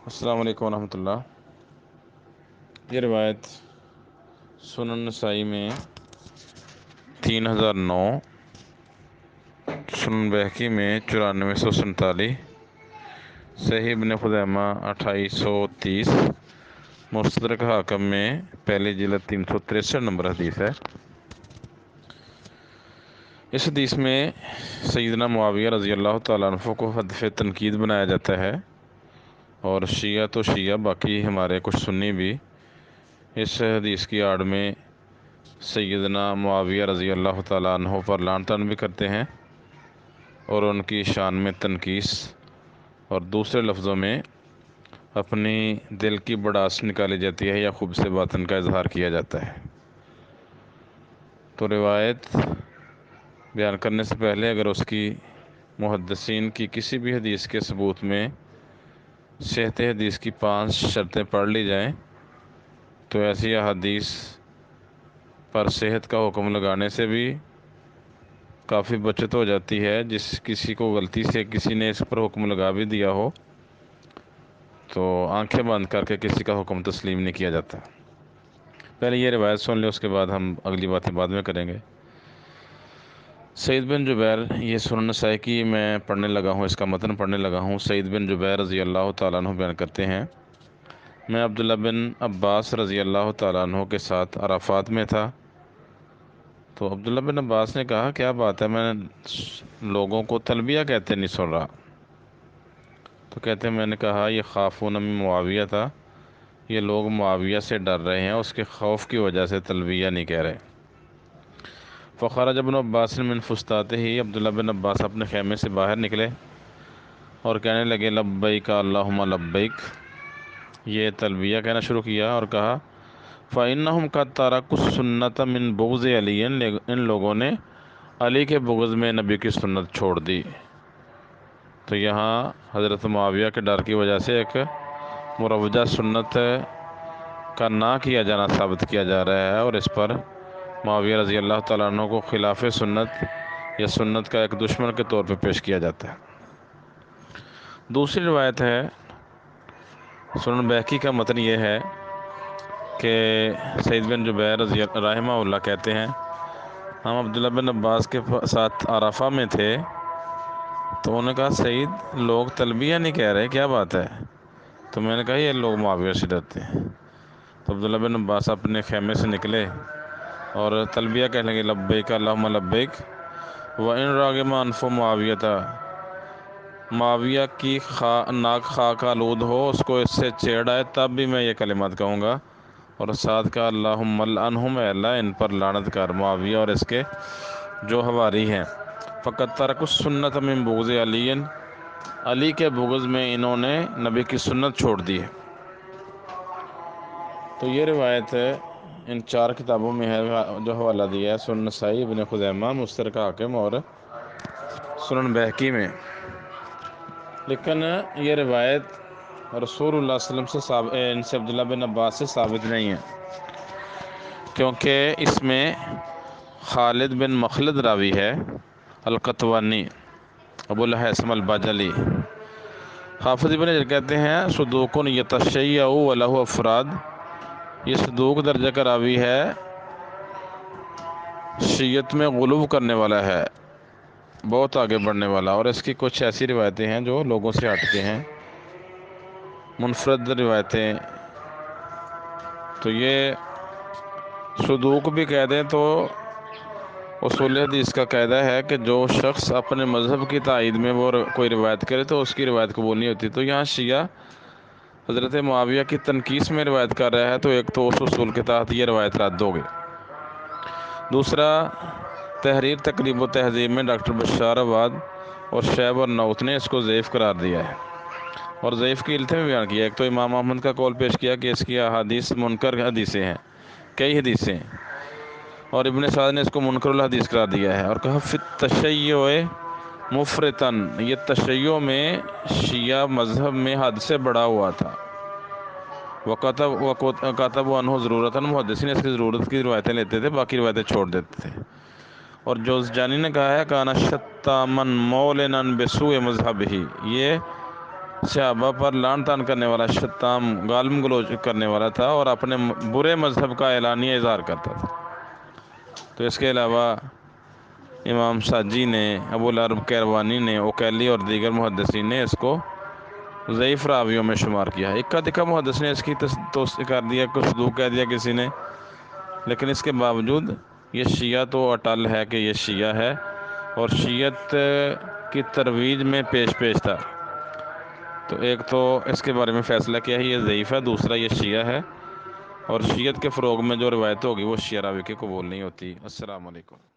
السلام علیکم ورحمۃ اللہ۔ یہ روایت سنن نسائی میں 3009، سنن بہقی میں 9447، صحیح ابن خزیمہ 2830، مستدرک حاکم میں پہلی جلد 363 نمبر حدیث ہے۔ اس حدیث میں سیدنا معاویہ رضی اللہ تعالیٰ عنہ کو ہدف تنقید بنایا جاتا ہے، اور شیعہ تو شیعہ، باقی ہمارے کچھ سنی بھی اس حدیث کی آڑ میں سیدنا معاویہ رضی اللہ تعالیٰ عنہ پر لعن طعن بھی کرتے ہیں، اور ان کی شان میں تنقیص اور دوسرے لفظوں میں اپنی دل کی بڑاس نکالی جاتی ہے یا خوب سے باطن کا اظہار کیا جاتا ہے۔ تو روایت بیان کرنے سے پہلے اگر اس کی محدثین کی کسی بھی حدیث کے ثبوت میں صحت حدیث کی 5 شرطیں پڑھ لی جائیں تو ایسی احادیث پر صحت کا حکم لگانے سے بھی کافی بچت ہو جاتی ہے۔ جس کسی کو غلطی سے کسی نے اس پر حکم لگا بھی دیا ہو تو آنکھیں بند کر کے کسی کا حکم تسلیم نہیں کیا جاتا۔ پہلے یہ روایت سن لیں، اس کے بعد ہم اگلی باتیں بعد میں کریں گے۔ سعید بن جبیر، یہ سنن نسائی کی میں پڑھنے لگا ہوں، اس کا متن پڑھنے لگا ہوں۔ سعید بن جبیر رضی اللہ تعالیٰ عنہ بیان کرتے ہیں، میں عبداللہ بن عباس رضی اللہ تعالیٰ عنہ کے ساتھ عرفات میں تھا، تو عبداللہ بن عباس نے کہا کیا بات ہے، میں لوگوں کو تلبیہ کہتے نہیں سن رہا؟ تو کہتے ہیں میں نے کہا یہ خافون من معاویہ تھا، یہ لوگ معاویہ سے ڈر رہے ہیں، اس کے خوف کی وجہ سے تلبیہ نہیں کہہ رہے۔ فخرج ابن عباس من فستاتے ہی، عبداللہ بن عباس اپنے خیمے سے باہر نکلے اور کہنے لگے لبیک اللہم لبیک، یہ تلبیہ کہنا شروع کیا اور کہا فَإِنَّهُمْ قَدْ تَرَكُوا السُّنَّةَ مِن بُغْضِ عَلِيٍّ، ان لوگوں نے علی کے بغض میں نبی کی سنت چھوڑ دی۔ تو یہاں حضرت معاویہ کے ڈر کی وجہ سے ایک مروجہ سنت کا نہ کیا جانا ثابت کیا جا رہا ہے، اور اس پر معاویہ رضی اللہ تعالیٰ عنہ کو خلاف سنت یا سنت کا ایک دشمن کے طور پہ پیش کیا جاتا ہے۔ دوسری روایت ہے، سنن بہقی کا متن یہ ہے کہ سعید بن جبیر رحمہ اللہ کہتے ہیں ہم عبداللہ بن عباس کے ساتھ عرفہ میں تھے، تو انہوں نے کہا سعید لوگ تلبیہ نہیں کہہ رہے، کیا بات ہے؟ تو میں نے کہا یہ لوگ معاویہ سے ڈرتے ہیں۔ تو عبداللہ بن عباس اپنے خیمے سے نکلے اور تلبیہ کہنے لگے لبیک اللہم لبیک وَإِن رَاغِمَ أَنْفُ مُعَاوِيَةَ، معاویہ کی ناک خاک آلود ہو، اس کو اس سے چیڑ آئے، تب بھی میں یہ کلمات کہوں گا۔ اور ساتھ کہا اللہم لعنہم، اے اللہ ان پر لعنت کر، معاویہ اور اس کے جو حواری ہیں۔ فقد ترکوا السنۃ من بغض علی، علی کے بغض میں انہوں نے نبی کی سنت چھوڑ دی ہے۔ تو یہ روایت ان 4 کتابوں میں ہے، جو حوالہ دیا ہے سنن نسائی، ابن خزیمہ، مستدرک حاکم اور سنن بہقی میں۔ لیکن یہ روایت رسول اللہ صلی اللہ علیہ وسلم ان سے عبداللہ بن عباس سے ثابت نہیں ہے، کیونکہ اس میں خالد بن مخلد راوی ہے، القطوانی، ابو الہیثم البجلی۔ حافظ ابن حجر کہتے ہیں صدوق یتشیع ولہ افراد، یہ صدوق درجہ کا راوی ہے، شیعت میں غلو کرنے والا ہے، بہت آگے بڑھنے والا، اور اس کی کچھ ایسی روایتیں ہیں جو لوگوں سے ہٹ کے ہیں، منفرد روایتیں۔ تو یہ صدوق بھی کہہ دیں تو اصول حدیث کا قاعدہ ہے کہ جو شخص اپنے مذہب کی تائید میں وہ کوئی روایت کرے تو اس کی روایت قبول نہیں ہوتی۔ تو یہاں شیعہ حضرت معاویہ کی تنقیص میں روایت کر رہا ہے، تو ایک تو اس اصول کے تحت یہ روایت رد ہو گئی۔ دوسرا، تحریر تقریب و تہذیب میں ڈاکٹر بشار آباد اور شعیب اور نوت نے اس کو ضعیف قرار دیا ہے، اور ضعیف کی علتیں میں بیان کیا۔ ایک تو امام احمد کا قول پیش کیا کہ اس کی احادیث منکر حدیثیں ہیں، کئی حدیثیں، اور ابن سعد نے اس کو منکر الحدیث قرار دیا ہے، اور کہا فی التشیع مفرطن، یہ تشیع میں شیعہ مذہب میں حد سے بڑا ہوا تھا۔ وَكَتَبُ عَنْهُ ضرورتاً، محدثین اس کی ضرورت کی روایتیں لیتے تھے، باقی روایتیں چھوڑ دیتے تھے۔ اور جوزجانی نے کہا ہے کانا شتامن مولنا بسوء مذہب ہی، یہ صحابہ پر لعن طعن کرنے والا، شتام، گالم گلوچ کرنے والا تھا اور اپنے برے مذہب کا اعلانیہ اظہار کرتا تھا۔ تو اس کے علاوہ امام ساجی نے، ابو العرب کیروانی نے، اوکیلی اور دیگر محدثین نے اس کو ضعیف راویوں میں شمار کیا ہے۔ اکا دکا محدث نے اس کی توثیق کر دیا، کچھ صدوق کہہ دیا کسی نے، لیکن اس کے باوجود یہ شیعہ تو اٹل ہے کہ یہ شیعہ ہے اور شیعت کی ترویج میں پیش تھا۔ تو ایک تو اس کے بارے میں فیصلہ کیا ہے، یہ ضعیف ہے، دوسرا یہ شیعہ ہے، اور شیعت کے فروغ میں جو روایت ہوگی وہ شیعہ راوی کے قبول نہیں ہوتی۔ السلام علیکم۔